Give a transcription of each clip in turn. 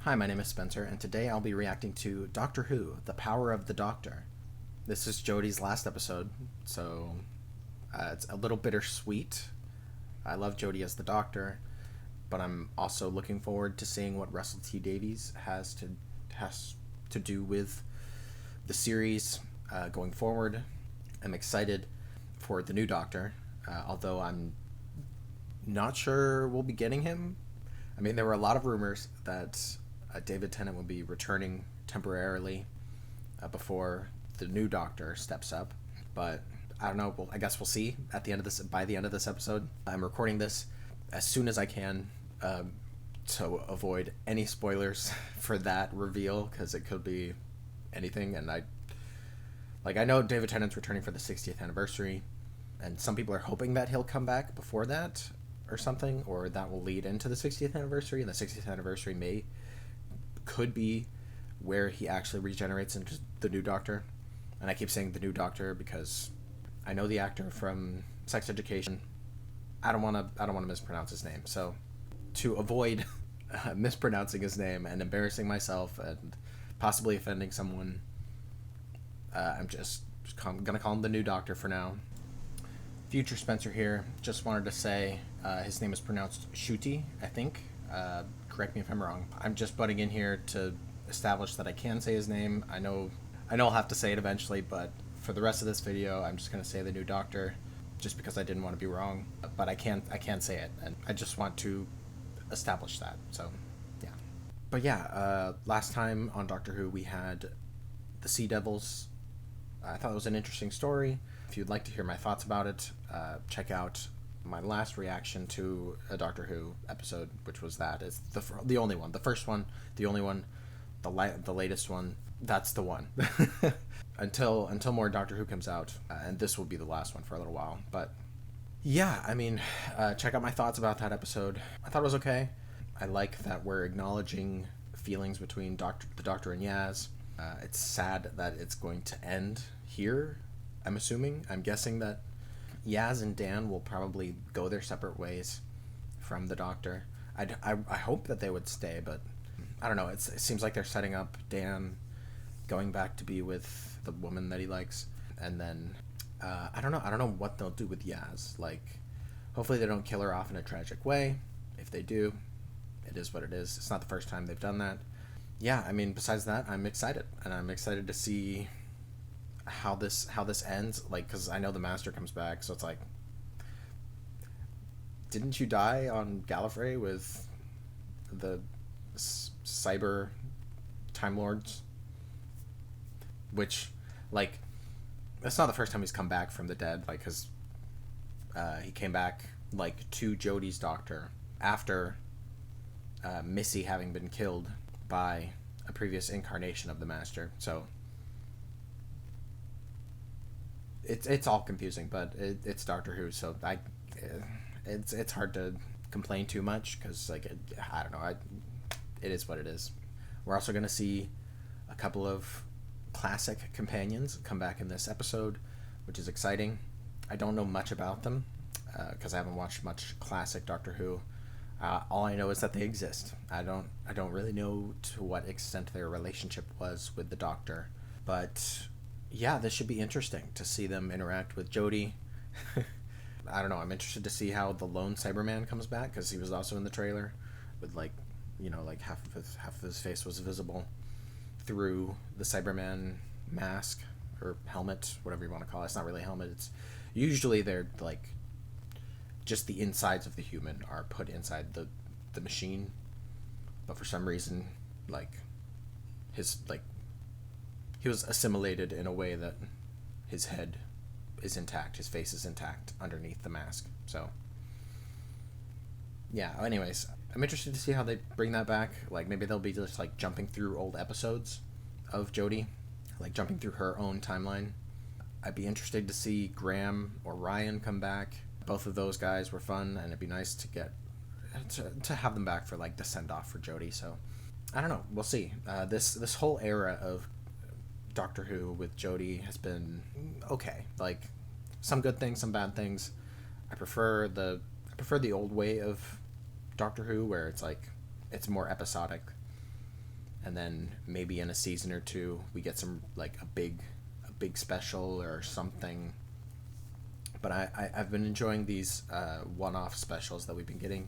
Hi, my name is Spencer, and today I'll be reacting to Doctor Who, The Power of the Doctor. This is Jodie's last episode, so it's a little bittersweet. I love Jodie as the Doctor, but I'm also looking forward to seeing what Russell T Davies has to do with the series going forward. I'm excited for the new Doctor, although I'm not sure we'll be getting him. I mean, there were a lot of rumors that David Tennant will be returning temporarily before the new Doctor steps up, but I don't know. I guess we'll see at the end of this. By the end of this episode, I'm recording this as soon as I can to avoid any spoilers for that reveal, because it could be anything. And I know David Tennant's returning for the 60th anniversary, and some people are hoping that he'll come back before that or something, or that will lead into the 60th anniversary, and the 60th anniversary could be where he actually regenerates into the new Doctor. And I keep saying the new Doctor because I know the actor from Sex Education. I don't want to mispronounce his name. So to avoid mispronouncing his name and embarrassing myself and possibly offending someone, I'm just gonna call him the new Doctor for now. Future Spencer here. Just wanted to say his name is pronounced Shuti, I think. Correct me if I'm wrong. I'm just butting in here to establish that I can say his name. I know I'll have to say it eventually, but for the rest of this video, I'm just going to say the new Doctor, just because I didn't want to be wrong. But I can say it, and I just want to establish that. So, yeah. But yeah, last time on Doctor Who, we had the Sea Devils. I thought it was an interesting story. If you'd like to hear my thoughts about it, check out my last reaction to a Doctor Who episode, which was that. It's the only one. The first one, the only one, the latest one. That's the one. until more Doctor Who comes out, and this will be the last one for a little while. But yeah, I mean, check out my thoughts about that episode. I thought it was okay. I like that we're acknowledging feelings between the Doctor and Yaz. It's sad that it's going to end here. I'm guessing that Yaz and Dan will probably go their separate ways from the Doctor. I hope that they would stay, but I don't know. It seems like they're setting up Dan going back to be with the woman that he likes, and then I don't know what they'll do with Yaz. Like, hopefully they don't kill her off in a tragic way. If they do, it is what it is. It's not the first time they've done that. Yeah, I mean, besides that, I'm excited, and I'm excited to see how this ends. Like, because I know the Master comes back, so it's like, didn't you die on Gallifrey with the cyber Time Lords? Which, like, that's not the first time he's come back from the dead. Like, because he came back, like, to Jodie's Doctor after Missy having been killed by a previous incarnation of the Master. So it's all confusing, but it's Doctor Who, so it's hard to complain too much, because, like, I don't know, it is what it is. We're also going to see a couple of classic companions come back in this episode, which is exciting. I don't know much about them because I haven't watched much classic Doctor Who. All I know is that they exist. I don't really know to what extent their relationship was with the Doctor, but yeah, this should be interesting to see them interact with Jodie. I don't know. I'm interested to see how the lone Cyberman comes back, because he was also in the trailer with, like, you know, like half of his face was visible through the Cyberman mask or helmet, whatever you want to call it. It's not really a helmet. It's usually they're like just the insides of the human are put inside the machine, but for some reason, like, he was assimilated in a way that his head is intact, his face is intact underneath the mask. So yeah, anyways, I'm interested to see how they bring that back. Like, maybe they'll be just, like, jumping through old episodes of Jodie, like jumping through her own timeline. I'd be interested to see Graham or Ryan come back. Both of those guys were fun, and it'd be nice to get to have them back for, like, the send-off for Jodie. So I don't know, we'll see. This whole era of Doctor Who with Jodie has been okay. Like, some good things, some bad things. I prefer the old way of Doctor Who, where it's like, it's more episodic. and then maybe in a season or two we get some like a big special or something. But I've been enjoying these one-off specials that we've been getting,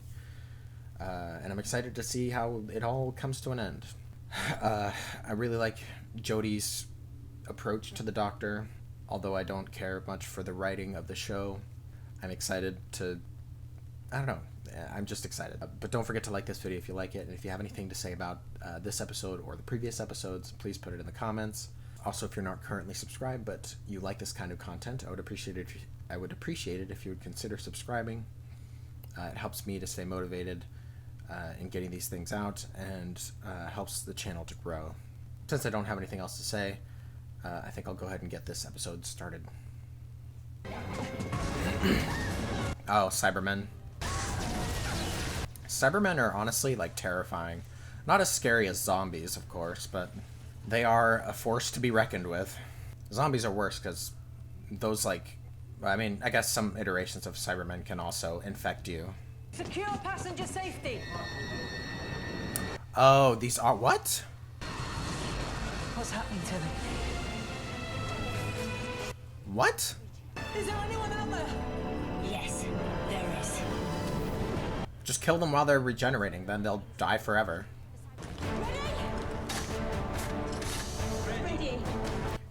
and I'm excited to see how it all comes to an end. I really like Jodie's approach to the Doctor, although I don't care much for the writing of the show. I'm excited to... I don't know. I'm just excited. But don't forget to like this video if you like it, and if you have anything to say about this episode or the previous episodes, please put it in the comments. Also, if you're not currently subscribed but you like this kind of content, I would appreciate it if you would consider subscribing. It helps me to stay motivated in getting these things out, and helps the channel to grow. Since I don't have anything else to say, I think I'll go ahead and get this episode started. Oh, Cybermen. Cybermen are honestly, like, terrifying. Not as scary as zombies, of course, but they are a force to be reckoned with. Zombies are worse because those, like... I mean, I guess some iterations of Cybermen can also infect you. Secure passenger safety! Oh, these are... What? What's happening to them? What? Is there anyone out there? Yes, there is. Just kill them while they're regenerating, then they'll die forever. Ready?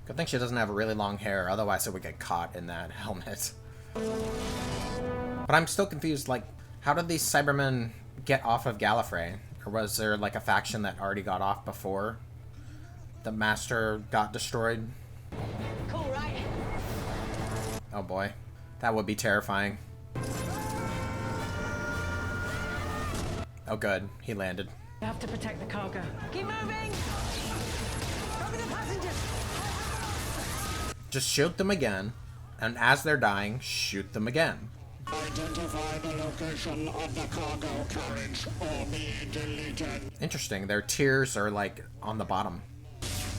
Good thing she doesn't have really long hair, otherwise it would get caught in that helmet. But I'm still confused, like, how did these Cybermen get off of Gallifrey? Or was there, like, a faction that already got off before the Master got destroyed? Cool, right? Oh boy. That would be terrifying. Oh good, he landed. You have to protect the cargo. Keep moving! Cover the passengers! Just shoot them again, and as they're dying, shoot them again. Identify the location of the cargo carriage or be deleted. Interesting, their tiers are like on the bottom.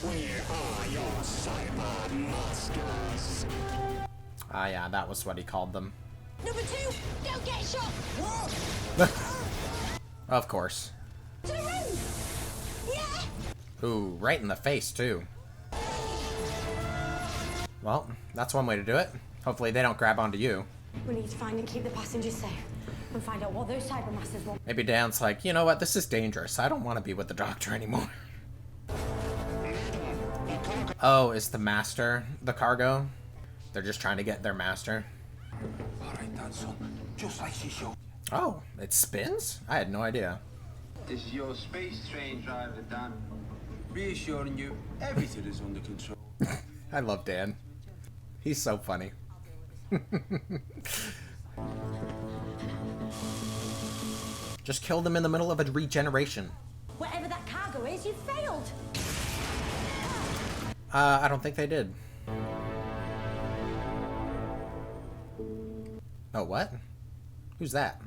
We are your cyber masters. Ah yeah, that was what he called them. Number 2, don't get shot! Of course. To the room! Yeah! Ooh, right in the face too. Well, that's one way to do it. Hopefully they don't grab onto you. We need to find and keep the passengers safe, and find out what those Cybermasters want. Maybe Dan's like, you know what, this is dangerous. I don't want to be with the Doctor anymore. Oh, is the Master the cargo? They're just trying to get their Master. Alright, that's son. Just like she showed. Oh, it spins? I had no idea. This is your space train driver, Dan. Reassuring you, everything is under control. I love Dan. He's so funny. Just kill them in the middle of a regeneration. Whatever that cargo is, you failed. I don't think they did. Oh, what? Who's that?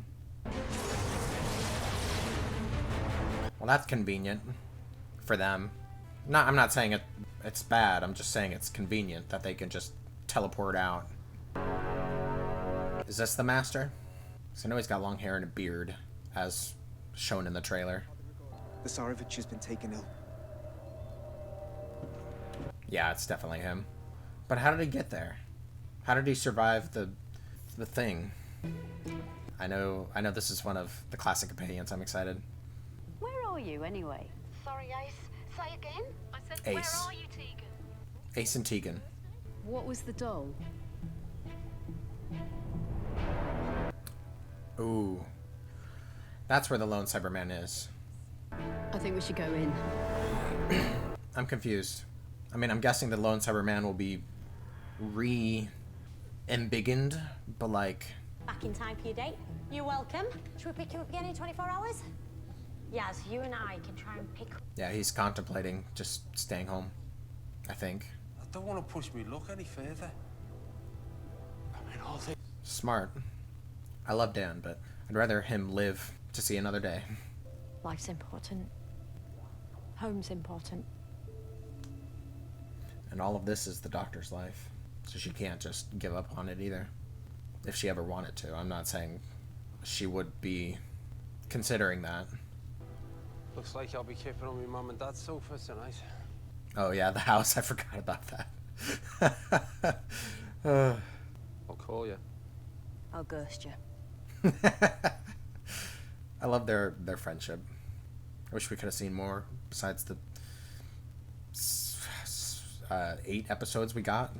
Well, that's convenient for them. No, I'm not saying it's bad. I'm just saying it's convenient that they can just teleport out. Is this the Master? Because I know he's got long hair and a beard, as shown in the trailer. The Tsarevich has been taken ill. Yeah, it's definitely him. But how did he get there? How did he survive the thing? I know this is one of the classic opinions. I'm excited. Where are you, anyway? Sorry, Ace. Say again? I said, Ace. where are you, Tegan? Ace and Tegan. What was the doll? Ooh. That's where the lone Cyberman is. I think we should go in. I'm confused. I mean, I'm guessing the lone Cyberman will be re-embiggened, but like... Back in time for your date. You're welcome. Should we pick you up again in 24 hours? Yaz, you and I can try and pick... Yeah, he's contemplating just staying home, I think. I don't want to push me luck any further. I mean, all this. Smart. I love Dan, but I'd rather him live to see another day. Life's important. Home's important. And all of this is the Doctor's life. So she can't just give up on it either. If she ever wanted to. I'm not saying she would be considering that. Looks like I'll be keeping on my mum and dad's sofa tonight. Oh yeah, the house. I forgot about that. I'll call you. I'll ghost you. I love their friendship. I wish we could have seen more besides the 8 episodes we got.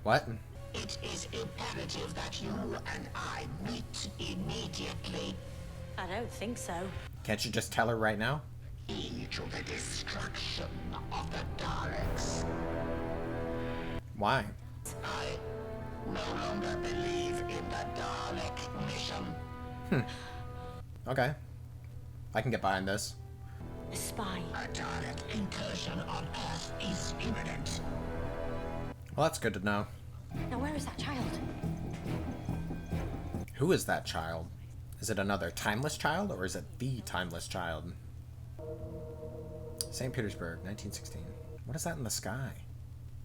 What? It is imperative that you and I meet immediately. I don't think so. Can't you just tell her right now? Key to the destruction of the Daleks. Why? I no longer believe in the Dalek mission. Okay. I can get behind this. A spy. A Dalek incursion on Earth is imminent. Well, that's good to know. Now, where is that child? Who is that child? Is it another timeless child, or is it the timeless child? St. Petersburg, 1916. What is that in the sky?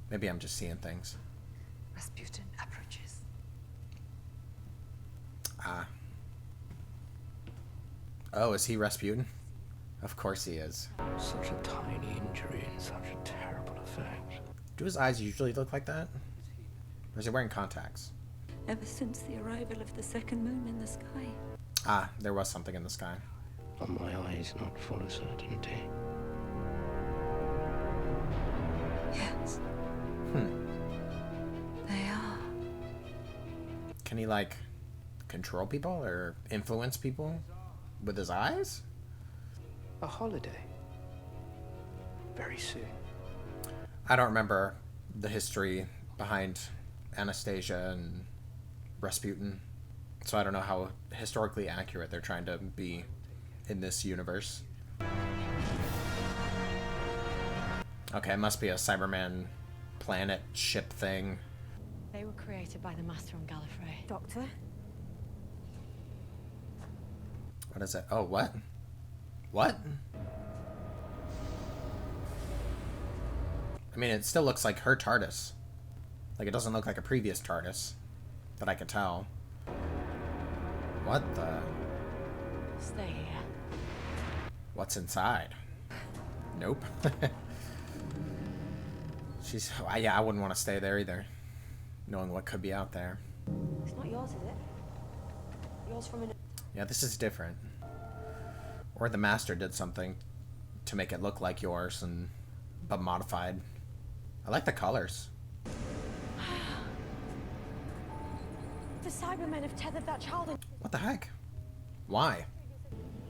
Maybe I'm just seeing things. Rasputin approaches. Ah. Oh, is he Rasputin? Of course he is. Such a tiny injury and such a terrible effect. Do his eyes usually look like that? Or is he wearing contacts? Ever since the arrival of the second moon in the sky. Ah, there was something in the sky. Are my eyes not full of certainty? Yes. They are. Can he, like, control people or influence people with his eyes? A holiday. Very soon. I don't remember the history behind Anastasia and Rasputin, so I don't know how historically accurate they're trying to be in this universe. Okay, it must be a Cyberman planet ship thing. They were created by the Master on Gallifrey. Doctor? What is it? Oh, what? What? I mean, it still looks like her TARDIS. Like, it doesn't look like a previous TARDIS that I could tell. What the? Stay here. What's inside? Nope. She's... yeah, I wouldn't want to stay there either, knowing what could be out there. It's not yours, is it? Yours from an... Yeah, this is different. Or the Master did something to make it look like yours, but modified. I like the colors. The Cybermen have tethered that child in... What the heck? Why?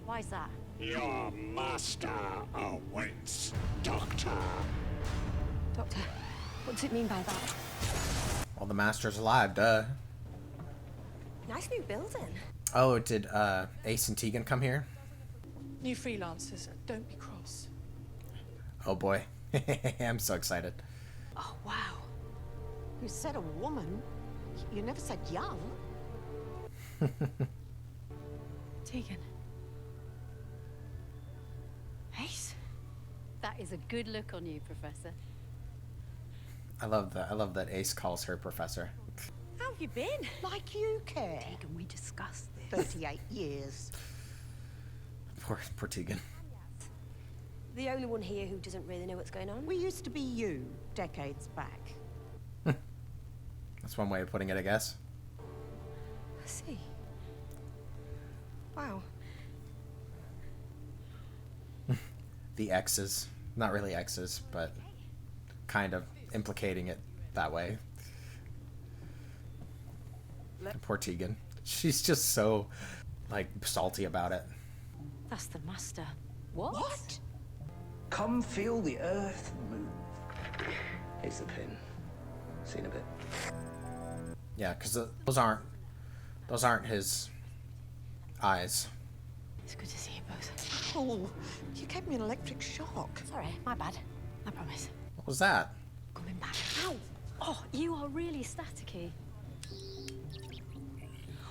Why's that? Your master awaits, Doctor. Doctor, what does it mean by that? Well, the Master's alive, duh. Nice new building. Oh, did Ace and Tegan come here? New freelancers, don't be cross. Oh boy. I'm so excited. Oh, wow. You said a woman. You never said young. Tegan. Ace? That is a good look on you, Professor. I love that Ace calls her Professor. How have you been? Like you care. Tegan, we discussed this. 38 years. Poor Tegan. The only one here who doesn't really know what's going on. We used to be you, decades back. That's one way of putting it, I guess. I see. Wow. The X's. Not really X's, but kind of implicating it that way. Poor Tegan. She's just so, like, salty about it. That's the Master. What? Come feel the earth move. Here's the pin. Seen a bit. Yeah, because those aren't his eyes. It's good to see you both. Oh, you gave me an electric shock. Sorry, my bad. I promise. What was that? Coming back. Ow! Oh, you are really staticky.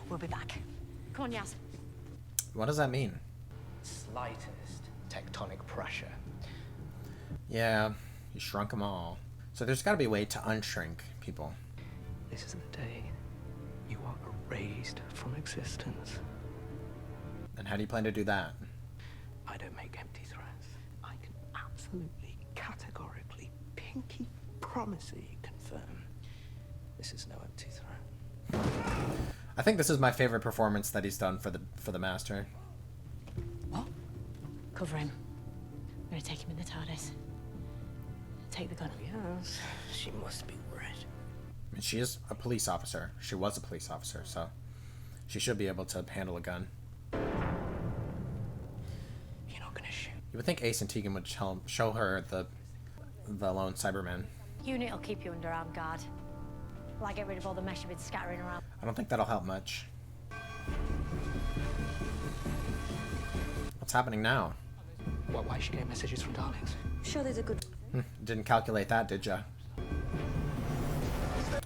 We'll be back. Come on, Yaz. What does that mean? Slightest tectonic pressure. Yeah, you shrunk them all. So there's got to be a way to unshrink people. This is the day you are erased from existence. And how do you plan to do that? I don't make empty threats. I can absolutely, categorically, pinky promisey confirm this is no empty threat. I think this is my favorite performance that he's done for the Master. What? Cover him. I'm gonna take him in the TARDIS. Take the gun. Yes, she must be worried. I mean, she is a police officer. She was a police officer, so she should be able to handle a gun. You're not gonna shoot. You would think Ace and Tegan would show her the lone Cyberman. Unit will keep you under armed guard. Will I get rid of all the mesh you've been scattering around? I don't think that'll help much. What's happening now? Well, why is she getting messages from Darlings? Sure, there's a good. Didn't calculate that, did ya?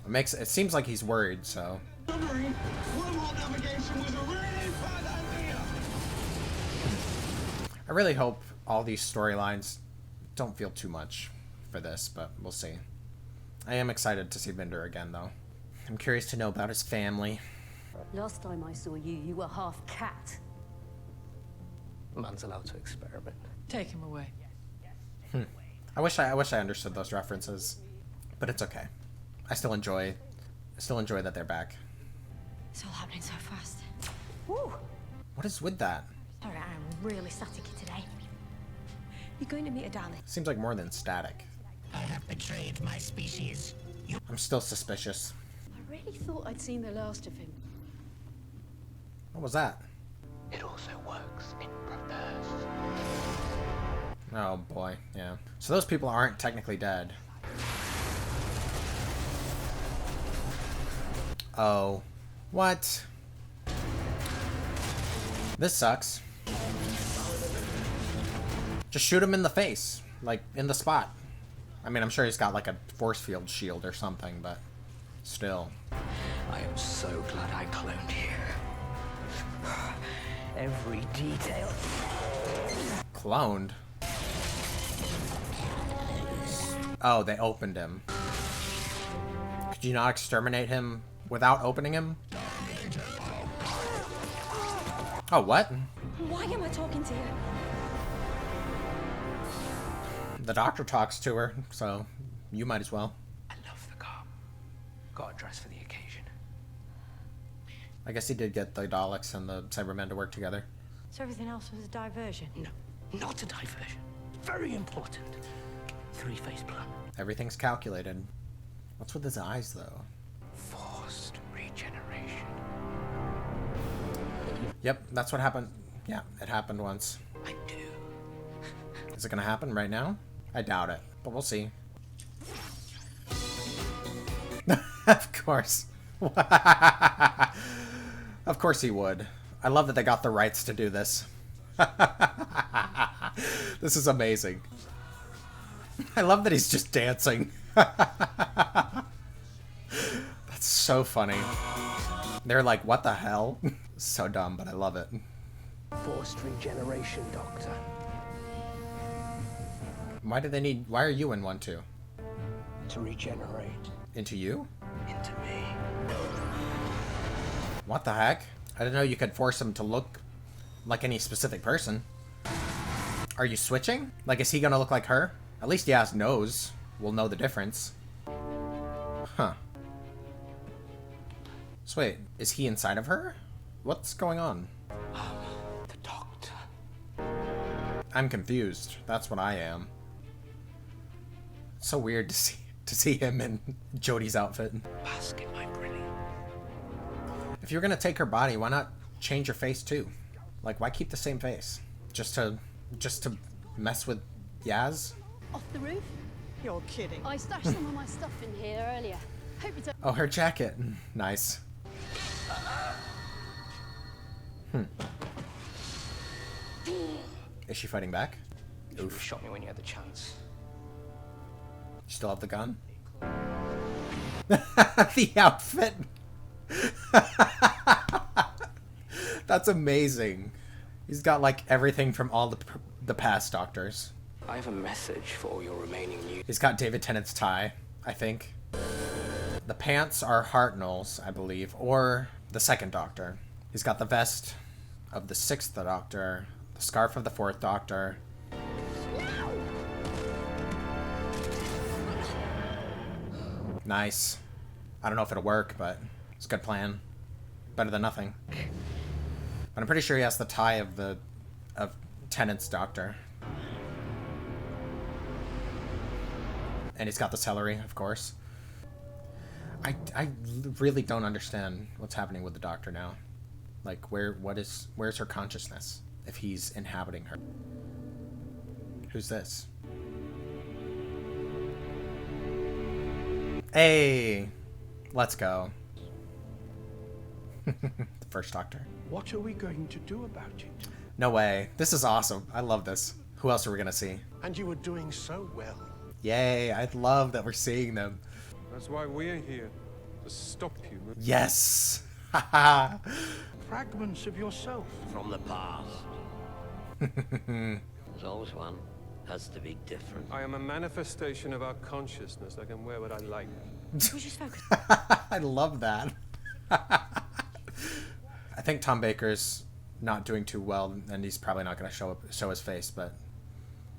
It seems like he's worried, so. Wormhole navigation was a really bad idea. I really hope all these storylines don't feel too much for this, but we'll see. I am excited to see Vinder again, though. I'm curious to know about his family. Last time I saw you, you were half cat. Man's allowed to experiment. Take him away. I wish I understood those references, but it's okay. I still enjoy that they're back. It's all happening so fast. Woo! What is with that? Sorry, I'm really staticky today. You're going to meet a Dalek. Seems like more than static. I have betrayed my species. I'm still suspicious. I really thought I'd seen the last of him. What was that? It also works in reverse. Oh boy, yeah. So those people aren't technically dead. Oh. What? This sucks. Just shoot him in the face. Like, in the spot. I mean, I'm sure he's got like a force field shield or something, but still. I am so glad I cloned here. Every detail. Cloned? Oh, they opened him. Could you not exterminate him without opening him? Oh, what? Why am I talking to you? The doctor talks to her, so you might as well. I love the car. Got a dress for the occasion. I guess he did get the Daleks and the Cybermen to work together. So everything else was a diversion? No, not a diversion. Very important. Three-phase plan. Everything's calculated. What's with his eyes, though? Forced regeneration. Yep, that's what happened. Yeah, it happened once. I do. Is it gonna happen right now? I doubt it, but we'll see. Of course. Of course he would. I love that they got the rights to do this. This is amazing. I love that he's just dancing. That's so funny. They're like, what the hell? So dumb, but I love it. Forced regeneration, Doctor. Why are you in one too? To regenerate. Into you? Into me. What the heck? I didn't know you could force him to look like any specific person. Are you switching? Like, is he gonna look like her? At least Yaz knows. We'll know the difference. Huh. So wait, is he inside of her? What's going on? The Doctor. I'm confused. That's what I am. It's so weird to see him in Jodie's outfit. Bask in my brilliance. If you're gonna take her body, why not change your face too? Like, why keep the same face? Just to mess with Yaz? Off the roof? You're kidding. I stashed some of my stuff in here earlier. Hope you don't. Oh, her jacket. Nice. Is she fighting back? You should have shot me when you had the chance. You still have the gun? The outfit. That's amazing. He's got like everything from all the past Doctors. I have a message for all your remaining youth. He's got David Tennant's tie, I think. The pants are Hartnell's, I believe, or the second Doctor. He's got the vest of the sixth Doctor, The scarf of the Fourth Doctor. Nice. I don't know if it'll work, but it's a good plan. Better than nothing. But I'm pretty sure he has the tie of Tennant's doctor. And he's got the celery, of course. I really don't understand what's happening with the doctor now. Like, where's her consciousness if he's inhabiting her? Who's this? Hey, let's go. The First Doctor. What are we going to do about it? No way. This is awesome. I love this. Who else are we gonna see? And you were doing so well. Yay, I love that we're seeing them. That's why we're here. To stop you. Yes! Haha! Fragments of yourself. From the past. There's always one. Has to be different. I am a manifestation of our consciousness. I can wear what I like. I love that. I think Tom Baker's not doing too well, and he's probably not going to show his face, but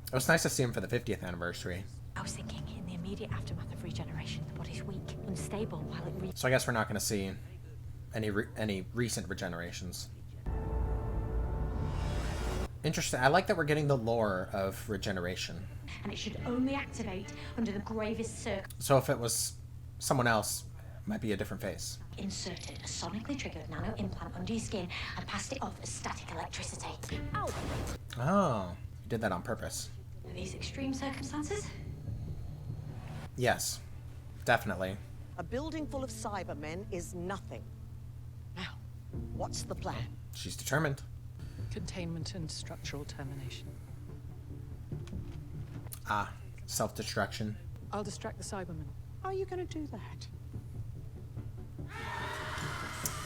it was nice to see him for the 50th anniversary. I was thinking, in the immediate aftermath of regeneration, the body's weak, unstable, while it So I guess we're not going to see any recent regenerations. Interesting. I like that we're getting the lore of regeneration. And it should only activate under the gravest circumstances. So if it was someone else, it might be a different face. Inserted a sonically triggered nano implant under your skin and passed it off as static electricity. Ow! Oh, you did that on purpose. Are these extreme circumstances? Yes, definitely. A building full of Cybermen is nothing. Now, what's the plan? She's determined. Containment and structural termination. Ah, self-destruction. I'll distract the Cybermen. How are you going to do that?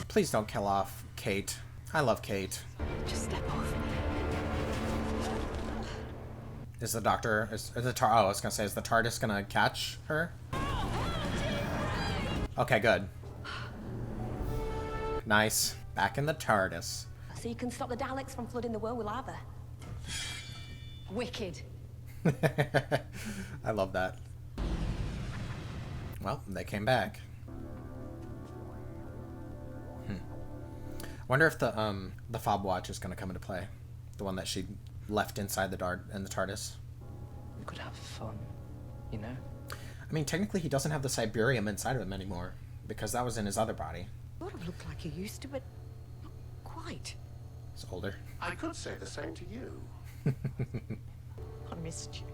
Please don't kill off Kate. I love Kate. Just step off. Is the Doctor... Is the TARDIS... Oh, I was going to say, is the TARDIS going to catch her? Okay, good. Nice. Back in the TARDIS. So you can stop the Daleks from flooding the world with lava. Wicked. I love that. Well, they came back. Wonder if the fob watch is going to come into play. The one that she left inside the TARDIS. We could have fun, you know? I mean, technically he doesn't have the Cyberium inside of him anymore, because that was in his other body. Sort of looked like you used to, but not quite. He's older. I could say the same to you. I missed you.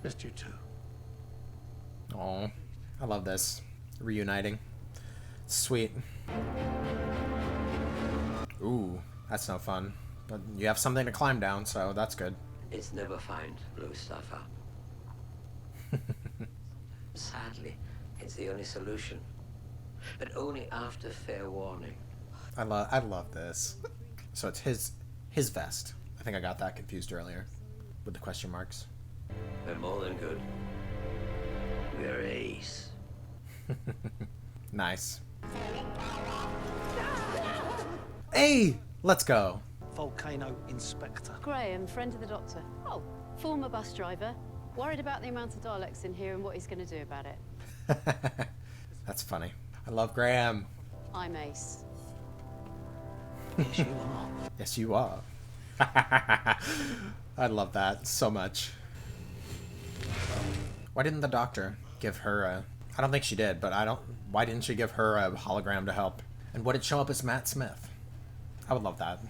Missed you too. Oh, I love this. Reuniting. Sweet. Ooh, that's no fun. But you have something to climb down, so that's good. It's never found blue stuff up. Sadly, it's the only solution. But only after fair warning. I love this. So it's his vest. I think I got that confused earlier with the question marks. We're more than good. We're ace. Nice. Hey, let's go. Volcano Inspector. Graham, friend of the Doctor. Oh, former bus driver. Worried about the amount of Daleks in here and what he's going to do about it. That's funny. I love Graham. I'm Ace. Yes, you are. Yes, you are. I love that so much. Why didn't the Doctor give her a... I don't think she did, but why didn't she give her a hologram to help? And would it show up as Matt Smith? I would love that.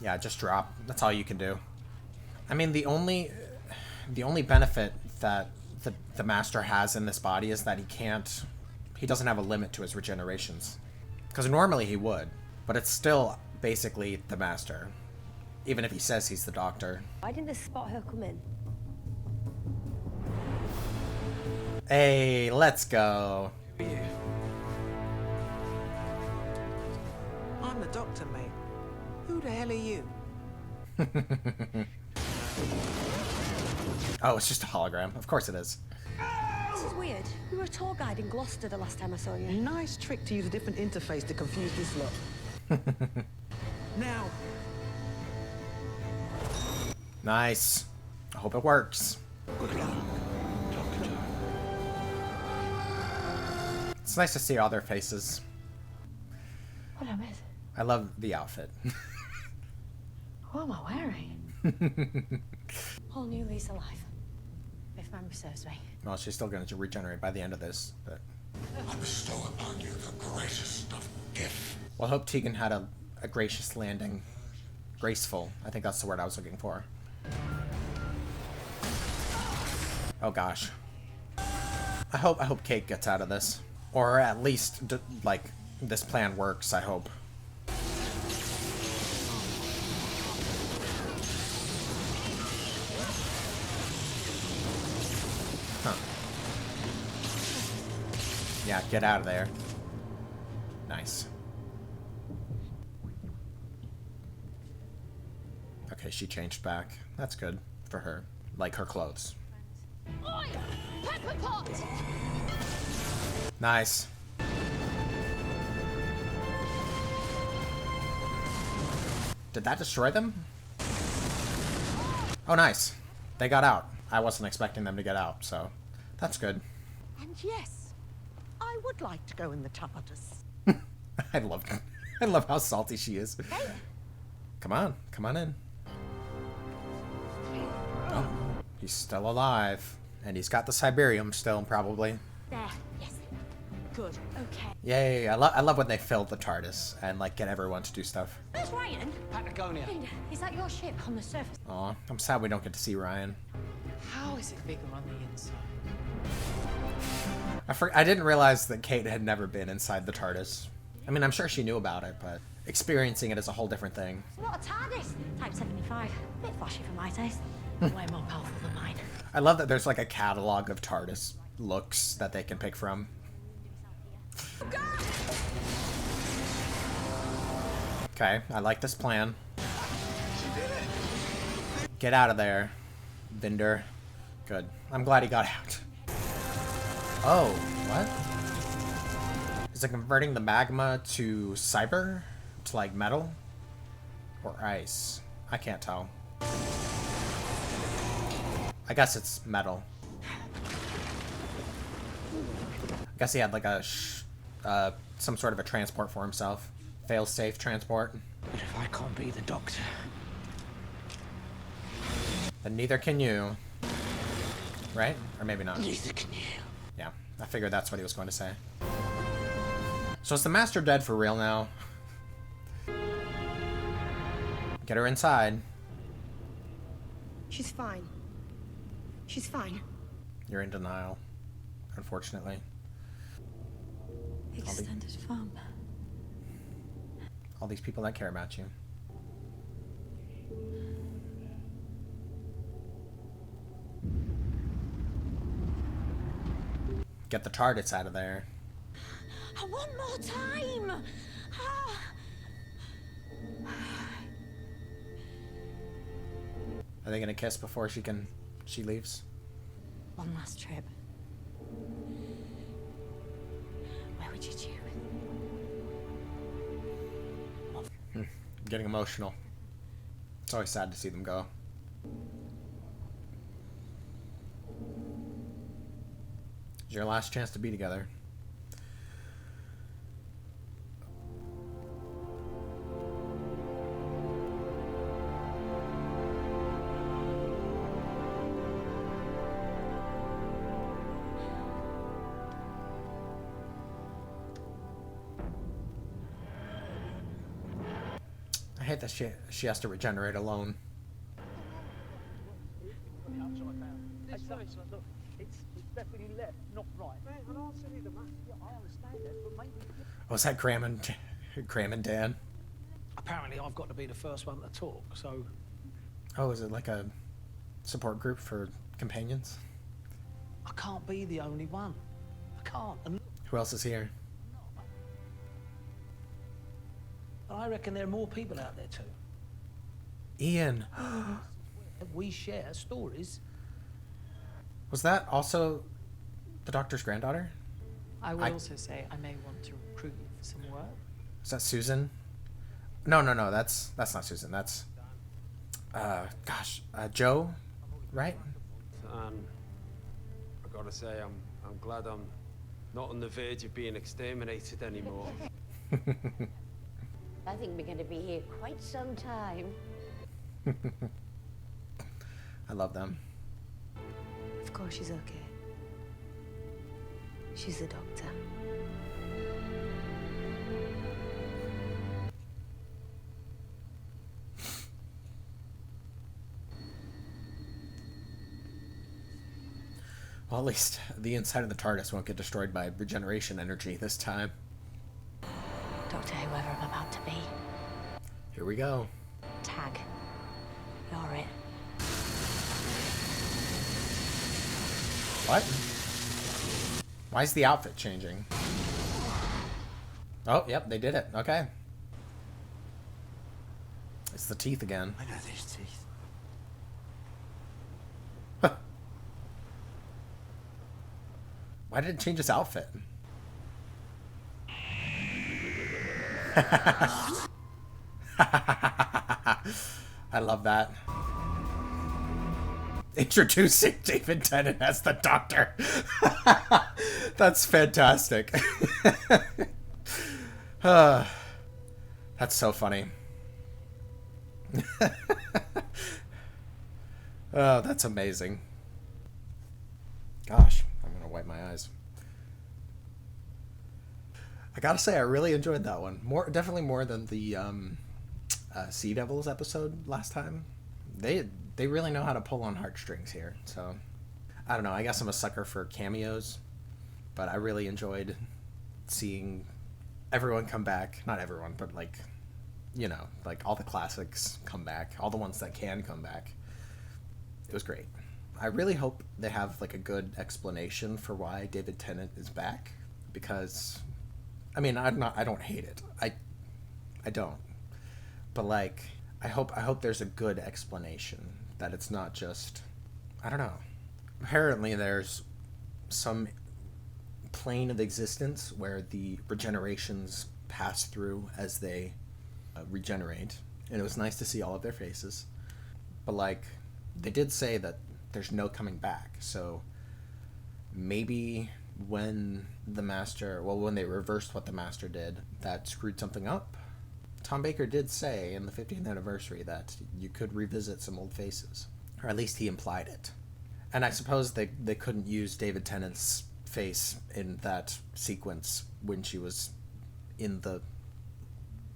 Yeah, just drop. That's all you can do. I mean, the only benefit that the Master has in this body is that he doesn't have a limit to his regenerations. Because normally he would, but it's still basically the Master. Even if he says he's the Doctor. Why didn't they spot her come in? Hey, let's go. I'm the Doctor, mate. Who the hell are you? Oh, it's just a hologram. Of course it is. This is weird. You were a tour guide in Gloucester the last time I saw you. Nice trick to use a different interface to confuse this lot. Now. Nice. I hope it works. Good luck, Doctor. It's nice to see all their faces. What am it? I love the outfit. What am I wearing? Whole new lease of life, if memory serves me. Well, she's still going to regenerate by the end of this, but... I bestow upon you the greatest of gifts. Well, I hope Tegan had a gracious landing. Graceful. I think that's the word I was looking for. Oh gosh. I hope Kate gets out of this. Or at least, like, this plan works, I hope. Huh. Yeah, get out of there. Nice. Okay, she changed back. That's good for her. Like her clothes. Oi! Pepper pot! Nice. Did that destroy them? Oh, nice. They got out. I wasn't expecting them to get out, so that's good. And yes, I would like to go in the TARDIS. I love how salty she is. Come on in. Oh, he's still alive. And he's got the Siberium still, probably. There, yes. Good, okay. Yay, I love when they fill the TARDIS and, like, get everyone to do stuff. Where's Ryan? Patagonia. Is that your ship on the surface? Aw, I'm sad we don't get to see Ryan. How is it bigger on the inside? I didn't realize that Kate had never been inside the TARDIS. I mean, I'm sure she knew about it, but experiencing it is a whole different thing. What a TARDIS! Type 75. Bit flashy for my taste. Way more powerful than mine. I love that there's like a catalog of TARDIS looks that they can pick from. Okay, I like this plan. Get out of there, Vinder. Good. I'm glad he got out. Oh, what? Is it converting the magma to cyber? To like metal? Or ice? I can't tell. I guess it's metal. I guess he had like a some sort of a transport for himself. Fail-safe transport. But if I can't be the Doctor, then neither can you. Right? Or maybe not. neither can you. Yeah, I figured that's what he was going to say. So is the Master dead for real now? Get her inside. She's fine. She's fine. You're in denial, unfortunately. Extended farm. All these people that care about you. Get the TARDIS out of there. One more time! Are they gonna kiss before she leaves? One last trip. Where would you choose? I'm getting emotional. It's always sad to see them go. It's your last chance to be together. I hate that she has to regenerate alone. Definitely left, not right. Man, I answered either, man. Yeah, I understand that, but maybe... Was that Graham and Dan? Apparently I've got to be the first one to talk, so... Oh, is it like a support group for companions? I can't be the only one. I can't. And Who else is here? I reckon there are more people out there too. Ian. We share stories. Was that also the Doctor's granddaughter? I will also say I may want to recruit you for some work. Is that Susan? No. That's not Susan. That's Joe, right? And I gotta say, I'm glad I'm not on the verge of being exterminated anymore. I think we're going to be here quite some time. I love them. Of course she's okay. She's the doctor. Well, at least the inside of the TARDIS won't get destroyed by regeneration energy this time. Doctor, whoever I'm about to be. Here we go. Tag. You're it. What? Why is the outfit changing? Oh, yep, they did it. Okay. It's the teeth again. I know these teeth. Why did it change his outfit? I love that. Introducing David Tennant as the Doctor. That's fantastic. That's so funny. Oh, that's amazing. Gosh, I'm gonna wipe my eyes. I gotta say, I really enjoyed that one. Definitely more than the Sea Devils episode last time. They really know how to pull on heartstrings here. So, I don't know. I guess I'm a sucker for cameos, but I really enjoyed seeing everyone come back. Not everyone, but like, you know, like all the classics come back. All the ones that can come back. It was great. I really hope they have like a good explanation for why David Tennant is back, because I mean, I don't hate it. I don't. But like I hope there's a good explanation, that it's not just, I don't know. Apparently there's some plane of existence where the regenerations pass through as they regenerate, and it was nice to see all of their faces. But like they did say that there's no coming back, so maybe when they reversed what the Master did, that screwed something up. Tom Baker did say in the 50th anniversary that you could revisit some old faces, or at least he implied it. And I suppose they couldn't use David Tennant's face in that sequence when she was in the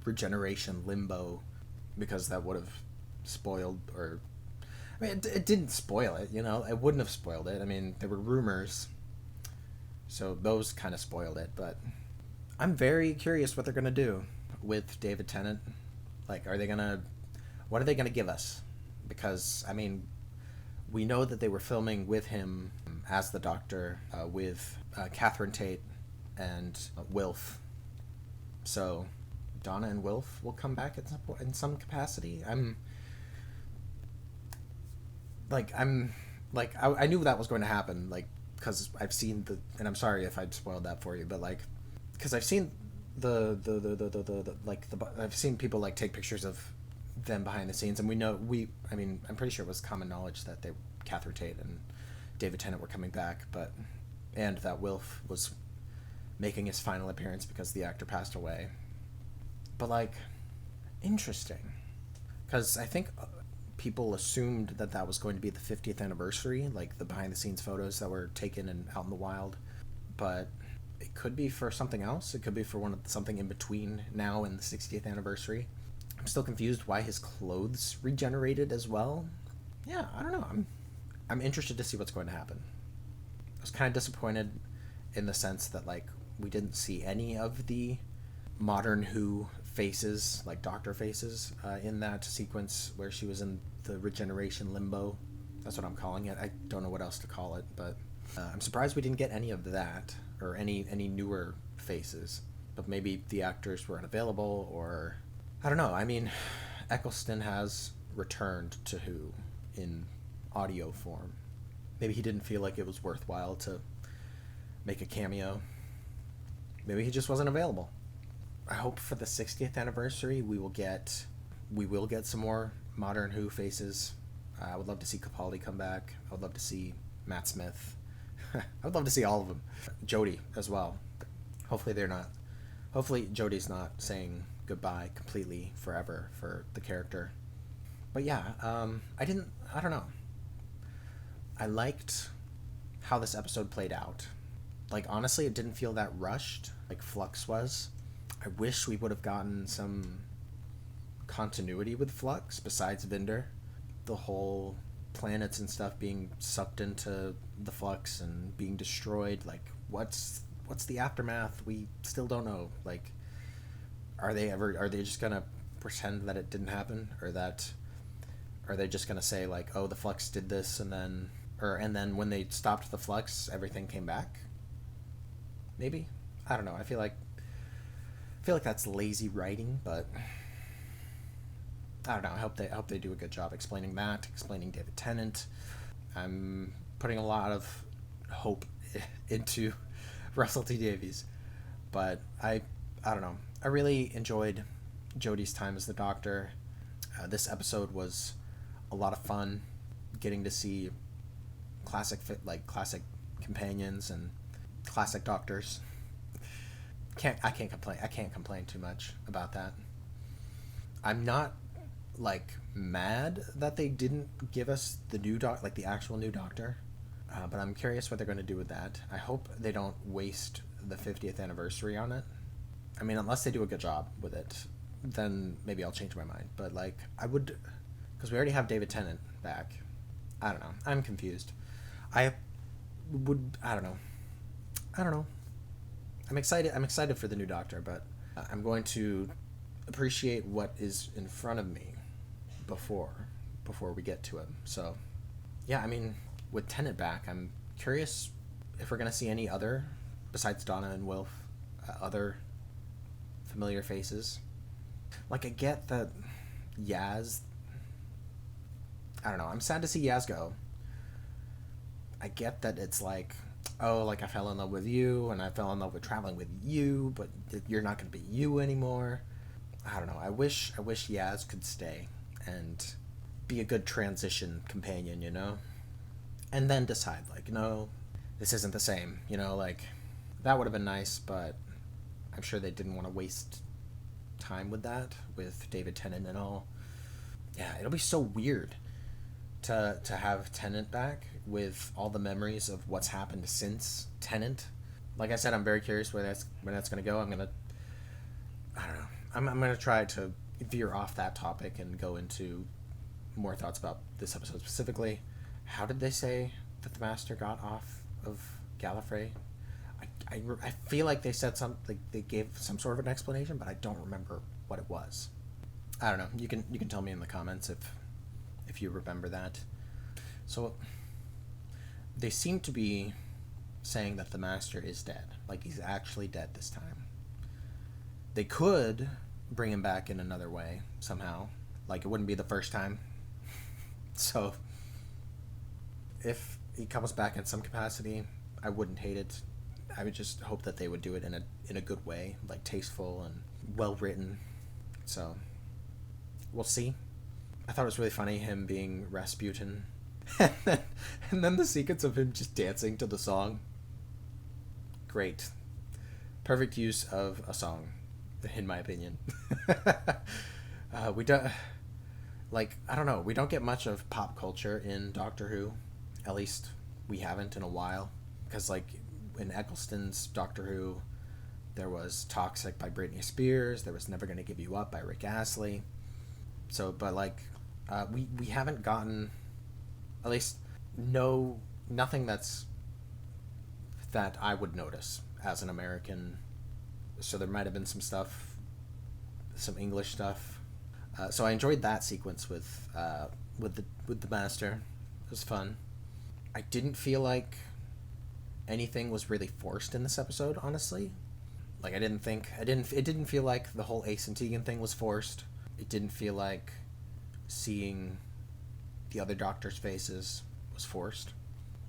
regeneration limbo, because that would have spoiled, or I mean, it didn't spoil it, you know. It wouldn't have spoiled it. I mean, there were rumors, so those kind of spoiled it. But I'm very curious what they're going to do with David Tennant. Like, what are they going to give us? Because, I mean, we know that they were filming with him as the Doctor, with Catherine Tate and Wilf. So Donna and Wilf will come back in some capacity. I knew that was going to happen, like, because I've seen and I'm sorry if I spoiled that for you, but like, because I've seen I've seen people like take pictures of them behind the scenes, and I'm pretty sure it was common knowledge that Catherine Tate and David Tennant were coming back, and that Wilf was making his final appearance because the actor passed away. But like, interesting, because I think people assumed that was going to be the 50th anniversary, like the behind the scenes photos that were taken and out in the wild, but it could be for something else. It could be for something in between now and the 60th anniversary. I'm still confused why his clothes regenerated as well. Yeah, I don't know. I'm interested to see what's going to happen. I was kind of disappointed in the sense that like we didn't see any of the modern Who faces, like Doctor faces, in that sequence where she was in the regeneration limbo. That's what I'm calling it. I don't know what else to call it, but I'm surprised we didn't get any of that, or any newer faces. But maybe the actors were unavailable, or I don't know. I mean, Eccleston has returned to Who in audio form. Maybe he didn't feel like it was worthwhile to make a cameo. Maybe he just wasn't available. I hope for the 60th anniversary we will get some more modern Who faces. I would love to see Capaldi come back. I would love to see Matt Smith. I would love to see all of them. Jodie as well. Hopefully Jodie's not saying goodbye completely forever for the character. But yeah, I don't know. I liked how this episode played out. Like, honestly, it didn't feel that rushed like Flux was. I wish we would have gotten some continuity with Flux besides Vinder. The whole planets and stuff being sucked into the Flux and being destroyed. Like, what's the aftermath? We still don't know. Like, are they just gonna pretend that it didn't happen, or are they just gonna say like, oh, the Flux did this, and then when they stopped the Flux, everything came back? Maybe. I don't know. I feel like that's lazy writing, but I don't know. I hope they do a good job explaining David Tennant. I'm putting a lot of hope into Russell T Davies, but I don't know. I really enjoyed Jodie's time as the Doctor. This episode was a lot of fun, getting to see classic companions and classic Doctors. I can't complain too much about that. I'm not like mad that they didn't give us the the actual new Doctor, but I'm curious what they're going to do with that. I hope they don't waste the 50th anniversary on it. I mean, unless they do a good job with it, then maybe I'll change my mind. But like, I would, because we already have David Tennant back. I don't know. I'm confused. I don't know. I'm excited for the new Doctor, but I'm going to appreciate what is in front of me before we get to him. So, yeah, I mean, with Tennant back, I'm curious if we're going to see any other, besides Donna and Wilf, other familiar faces. Like, I get that Yaz... I don't know. I'm sad to see Yaz go. I get that it's like, oh, like I fell in love with you, and I fell in love with traveling with you, but you're not going to be you anymore. I don't know. I wish Yaz could stay and be a good transition companion, you know? And then decide, like, no, this isn't the same, you know? Like, that would have been nice, but I'm sure they didn't want to waste time with that, with David Tennant and all. Yeah, it'll be so weird to have Tennant back with all the memories of what's happened since Tennant. Like I said, I'm very curious where that's going to go. I don't know. I'm going to try to veer off that topic and go into more thoughts about this episode specifically. How did they say that the Master got off of Gallifrey? I feel like they said something. They gave some sort of an explanation, but I don't remember what it was. I don't know. You can tell me in the comments if you remember that. So they seem to be saying that the Master is dead. Like, he's actually dead this time. They could bring him back in another way somehow. Like, it wouldn't be the first time. So if he comes back in some capacity, I wouldn't hate it. I would just hope that they would do it in a good way, like tasteful and well written. So we'll see. I thought it was really funny, him being Rasputin. And then the sequence of him just dancing to the song. Great. Perfect use of a song, in my opinion. We don't get much of pop culture in Doctor Who. At least we haven't in a while. Because, like, in Eccleston's Doctor Who, there was Toxic by Britney Spears. There was Never Gonna Give You Up by Rick Astley. So, but, like, we haven't gotten, at least, nothing that I would notice as an American. So there might have been some stuff, some English stuff. So I enjoyed that sequence with the Master. It was fun. I didn't feel like anything was really forced in this episode, honestly. Like, it didn't feel like the whole Ace and Tegan thing was forced. It didn't feel like seeing the other Doctors' faces was forced.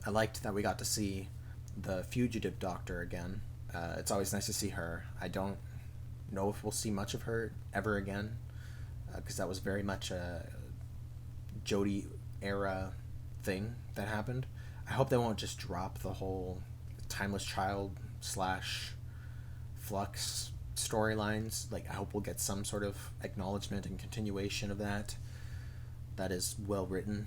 I liked that we got to see the fugitive Doctor again. It's always nice to see her. know if we'll see much of her ever again, because that was very much a Jodie era thing that happened. I hope they won't just drop the whole Timeless Child / Flux storylines. Like, I hope we'll get some sort of acknowledgement and continuation of that is well written.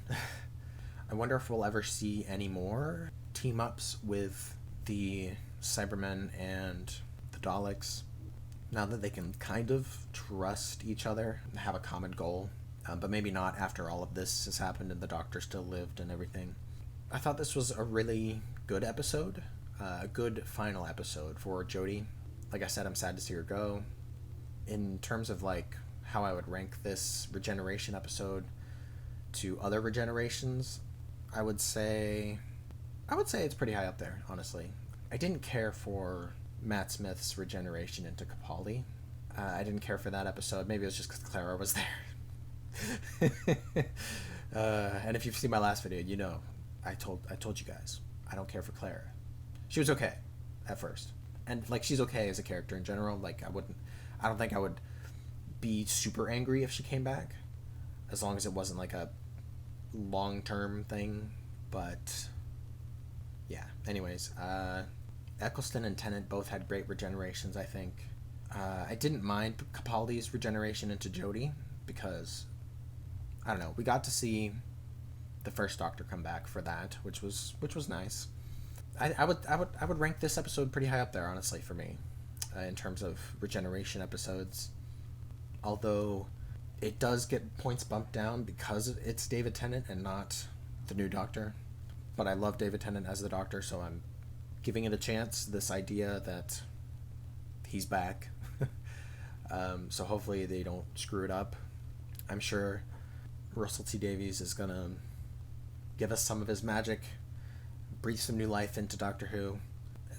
I wonder if we'll ever see any more team-ups with the Cybermen and the Daleks, now that they can kind of trust each other and have a common goal. But maybe not after all of this has happened and the Doctor still lived and everything. I thought this was a really good episode, a good final episode for Jodie. Like I said, I'm sad to see her go. In terms of like how I would rank this Regeneration episode to other Regenerations, I would say it's pretty high up there, honestly. I didn't care for Matt Smith's Regeneration into Capaldi. I didn't care for that episode. Maybe it was just because Clara was there. And if you've seen my last video, you know I told you guys I don't care for Clara. She was okay at first, and like she's okay as a character in general. Like I don't think I would be super angry if she came back, as long as it wasn't like a long-term thing. But yeah, anyways, Eccleston and Tennant both had great regenerations, I think. I didn't mind Capaldi's regeneration into Jodie because, I don't know, we got to see the first Doctor come back for that, which was nice. I would rank this episode pretty high up there, honestly, for me, in terms of regeneration episodes. Although it does get points bumped down because it's David Tennant and not the new Doctor. But I love David Tennant as the Doctor, so I'm giving it a chance, this idea that he's back. So hopefully they don't screw it up. I'm sure Russell T Davies is going to give us some of his magic, breathe some new life into Doctor Who,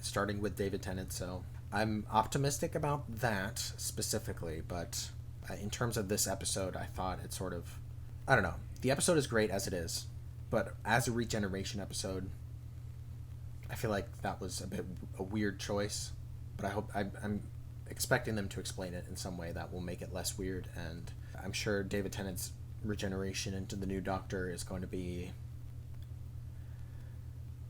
starting with David Tennant. So I'm optimistic about that specifically, but in terms of this episode, I thought it sort of, I don't know. The episode is great as it is, but as a regeneration episode, I feel like that was a weird choice. But I hope I'm expecting them to explain it in some way that will make it less weird, and I'm sure David Tennant's regeneration into the new Doctor is going to be,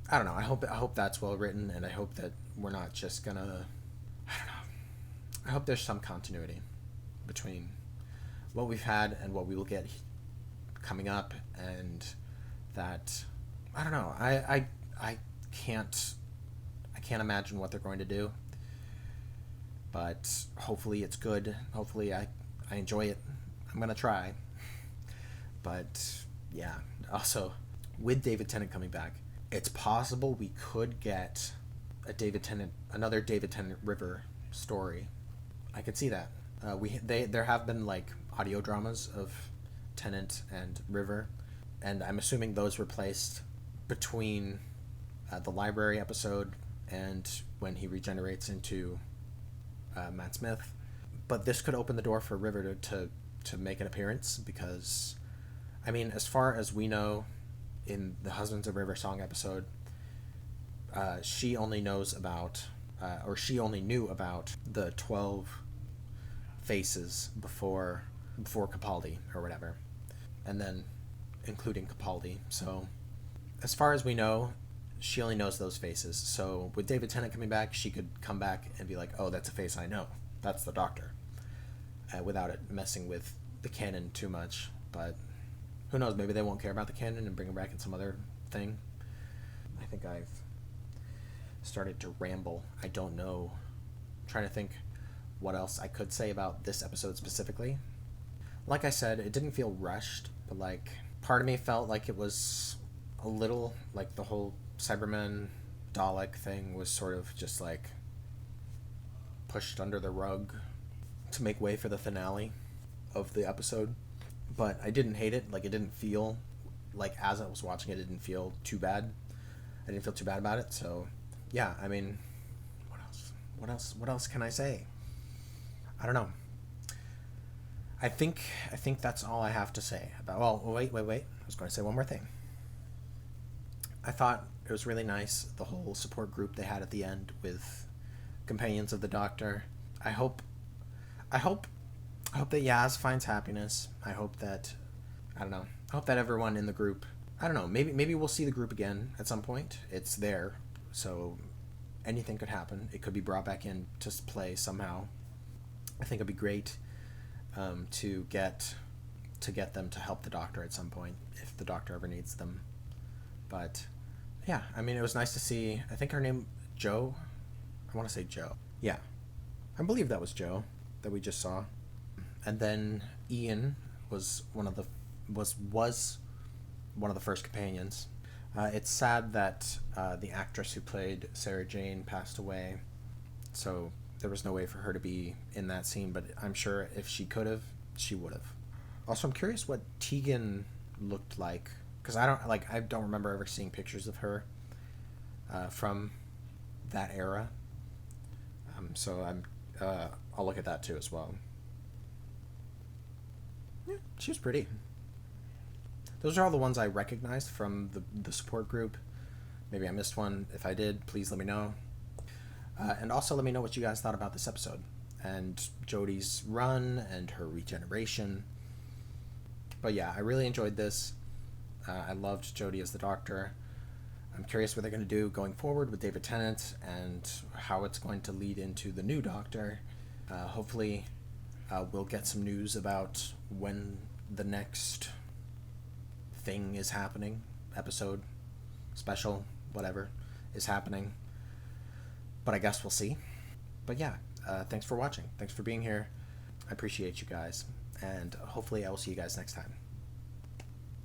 I don't know, I hope that's well written, and I hope that we're not just gonna, I don't know, I hope there's some continuity between what we've had and what we will get coming up, and that, I don't know, I can't imagine what they're going to do, but hopefully it's good. Hopefully I enjoy it. I'm gonna try. But yeah, also with David Tennant coming back, it's possible we could get another David Tennant River story. I could see that. There have been like audio dramas of Tennant and River, and I'm assuming those were placed between the library episode and when he regenerates into Matt Smith. But this could open the door for River to make an appearance, because, I mean, as far as we know, in the Husbands of River Song episode, she only knows about, or she only knew about the 12 faces before Capaldi or whatever, and then including Capaldi. So as far as we know, she only knows those faces. So with David Tennant coming back, she could come back and be like, oh, that's a face I know. That's the Doctor. Without it messing with the canon too much. But who knows? Maybe they won't care about the canon and bring it back in some other thing. I think I've started to ramble. I don't know. I'm trying to think what else I could say about this episode specifically. Like I said, it didn't feel rushed, but like part of me felt like it was a little like the whole Cybermen Dalek thing was sort of just like pushed under the rug to make way for the finale of the episode. But I didn't hate it. Like, it didn't feel like, as I was watching it, it didn't feel too bad. I didn't feel too bad about it. So yeah, I mean, what else can I say? I don't know. I think that's all I have to say about, well, wait. I was going to say one more thing. I thought it was really nice, the whole support group they had at the end with companions of the Doctor. I hope I hope that Yaz finds happiness. I hope that, I don't know, I hope that everyone in the group, I don't know, maybe we'll see the group again at some point. It's there, so anything could happen. It could be brought back in to play somehow. I think it'd be great to get them to help the Doctor at some point if the Doctor ever needs them. But yeah, I mean, it was nice to see. I think her name Jo. I want to say Jo. Yeah, I believe that was Jo that we just saw. And then Ian was one of the first companions. It's sad that the actress who played Sarah Jane passed away, so there was no way for her to be in that scene, but I'm sure if she could have, she would have. Also, I'm curious what Tegan looked like, because I don't remember ever seeing pictures of her from that era. So I'll look at that too as well. Yeah, she was pretty. Those are all the ones I recognized from the support group. Maybe I missed one. If I did, please let me know. And also let me know what you guys thought about this episode and Jodie's run and her regeneration. But yeah, I really enjoyed this. I loved Jodie as the Doctor. I'm curious what they're going to do going forward with David Tennant and how it's going to lead into the new Doctor. Hopefully we'll get some news about when the next thing is happening, episode, special, whatever is happening. But I guess we'll see. But yeah, thanks for watching. Thanks for being here. I appreciate you guys. And hopefully I will see you guys next time.